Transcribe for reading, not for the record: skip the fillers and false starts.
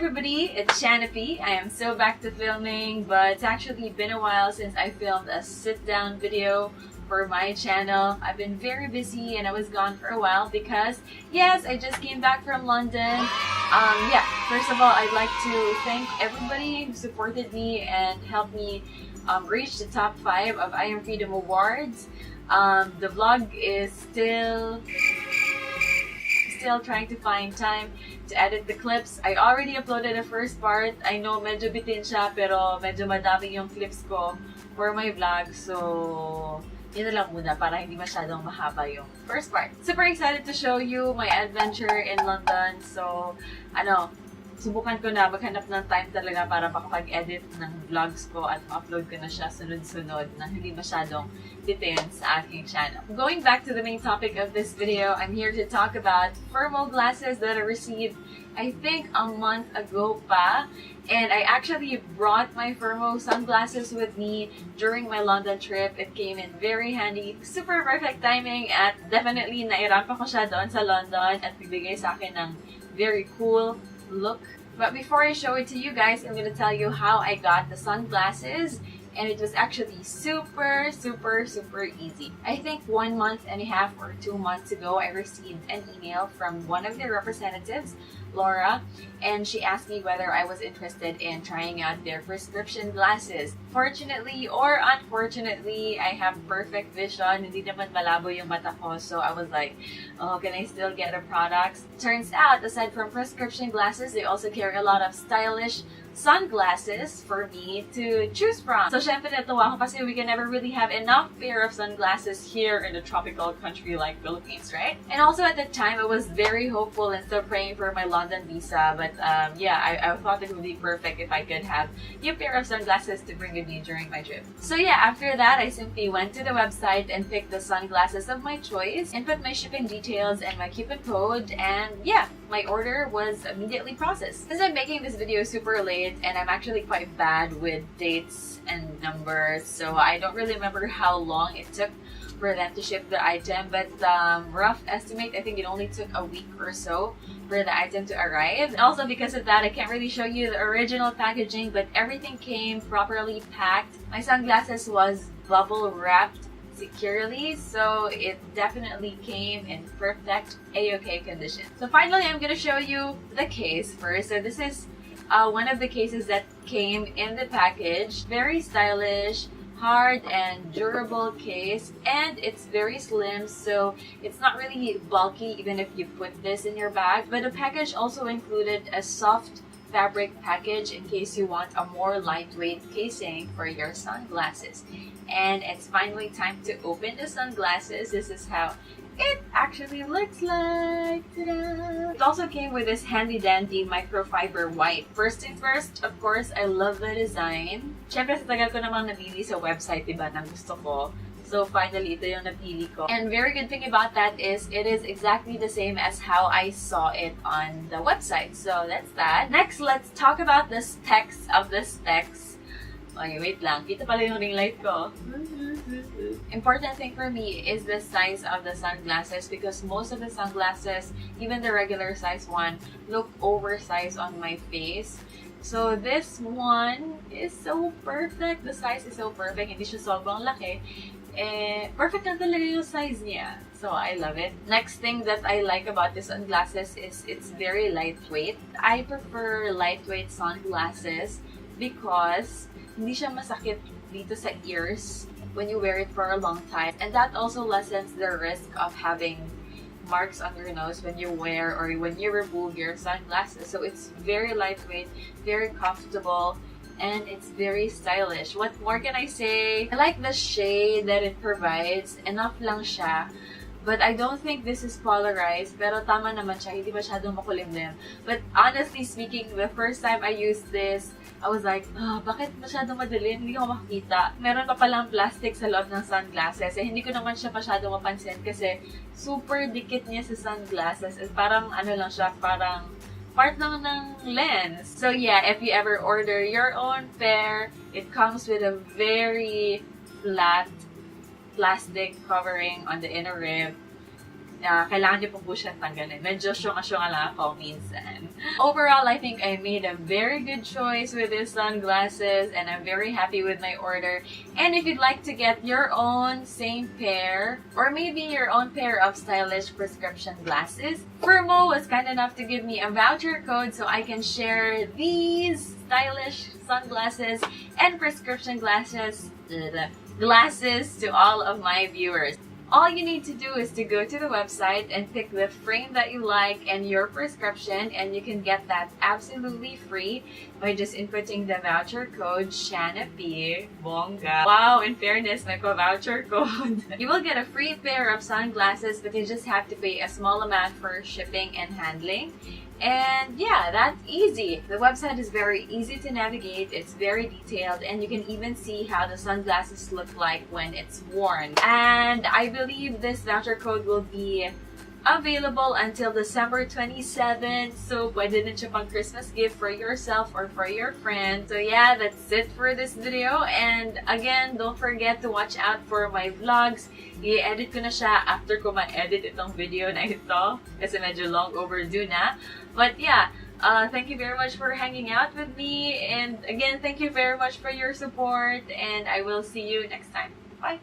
everybody, it's Xana. I am so back to filming, but it's actually been a while since I filmed a sit-down video for my channel. I've been very busy and I was gone for a while because, yes, I just came back from London. First of all, I'd like to thank everybody who supported me and helped me reach the top 5 of I Am Freedom Awards. The vlog is still trying to find time to edit the clips. I already uploaded the first part. I know medyo bitin siya pero medyo madami yung clips ko for my vlog. So, yun na lang muna para hindi masyadong mahaba yung first part. Super excited to show you my adventure in London. So, subukan ko na maghanap ng time talaga para makapag-edit ng vlogs ko at ma-upload ko na siya sunod-sunod na hindi masyadong bitin sa aking channel. Going back to the main topic of this video, I'm here to talk about FIRMOO glasses that I received, I think, a month ago pa. And I actually brought my FIRMOO sunglasses with me during my London trip. It came in very handy. Super perfect timing at definitely nairampa ko siya doon sa London at bibigay sa akin ng very cool look. But before I show it to you guys, I'm gonna tell you how I got the sunglasses, and it was actually super easy. I think 1.5 months or 2 months ago, I received an email from one of their representatives, Laura, and she asked me whether I was interested in trying out their prescription glasses. Fortunately or unfortunately, I have perfect vision. Hindi naman malabo yung mata ko, so I was like, oh, can I still get the products? Turns out, aside from prescription glasses, they also carry a lot of stylish sunglasses for me to choose from. So, syempre natuwa ako kasi we can never really have enough pair of sunglasses here in a tropical country like Philippines, right? And also at the time, I was very hopeful and still praying for my London visa. But I thought it would be perfect if I could have a pair of sunglasses to bring with me during my trip. So yeah, after that, I simply went to the website and picked the sunglasses of my choice, input my shipping details and my coupon code, and yeah, my order was immediately processed. Since I'm making this video super late, and I'm actually quite bad with dates and numbers, so I don't really remember how long it took for them to ship the item, but rough estimate, I think it only took a week or so for the item to arrive. And also because of that, I can't really show you the original packaging, but everything came properly packed. My sunglasses was bubble wrapped securely, so it definitely came in perfect A-OK condition. So finally, I'm gonna show you the case first. So this is one of the cases that came in the package. Very stylish, hard and durable case, and it's very slim, so it's not really bulky even if you put this in your bag. But the package also included a soft fabric package in case you want a more lightweight casing for your sunglasses. And it's finally time to open the sunglasses. This is how it actually looks like. Ta-da! It also came with this handy dandy microfiber white. First things first, of course, I love the design. Syempre sa tagal ko namang nabili sa website, diba, ng gusto ko. So finally, ito yung napili ko. And very good thing about that is it is exactly the same as how I saw it on the website. So that's that. Next, let's talk about the specs of the specs. Okay, wait lang. Kita pala yung ring light ko. Important thing for me is the size of the sunglasses because most of the sunglasses, even the regular size one, look oversized on my face. So this one is so perfect. The size is so perfect. Hindi siya sobrang laki. Perfect lang talaga yung size niya. So I love it. Next thing that I like about the sunglasses is it's very lightweight. I prefer lightweight sunglasses because hindi siya masakit dito sa ears when you wear it for a long time. And that also lessens the risk of having marks on your nose when you wear or when you remove your sunglasses. So it's very lightweight, very comfortable, and it's very stylish. What more can I say? I like the shade that it provides. Enough lang siya. But I don't think this is polarized. Pero tama naman siya. Hindi masyadong makulimlim. But honestly speaking, the first time I used this, I was like, bakit masyadong madilim? Hindi ko makakita. Meron pa palang plastic sa loob ng sunglasses. Hindi ko naman siya masyadong mapansin kasi super dikit niya sa sunglasses. Parang lang siya, parang part lang ng lens. So yeah, if you ever order your own pair, it comes with a very flat plastic covering on the inner rib. kailangan niyo pong po siyang tanggalin. Medyo syunga-syunga lang ako minsan. Overall, I think I made a very good choice with these sunglasses and I'm very happy with my order. And if you'd like to get your own same pair or maybe your own pair of stylish prescription glasses, FIRMOO was kind enough to give me a voucher code so I can share these stylish sunglasses and prescription glasses to all of my viewers. All you need to do is to go to the website and pick the frame that you like and your prescription, and you can get that absolutely free by just inputting the voucher code XANA. Bongga. Wow, in fairness, may voucher code. You will get a free pair of sunglasses, but you just have to pay a small amount for shipping and handling. And yeah, that's easy. The website is very easy to navigate, it's very detailed, and you can even see how the sunglasses look like when it's worn. And I believe this voucher code will be available until December 27th, so pwede din siya pang Christmas gift for yourself or for your friend. So yeah, that's it for this video, and again, don't forget to watch out for my vlogs. I-edit ko na siya after ko ma-edit itong video na ito kasi medyo long overdue na. But yeah, thank you very much for hanging out with me, and again, thank you very much for your support, and I will see you next time. Bye!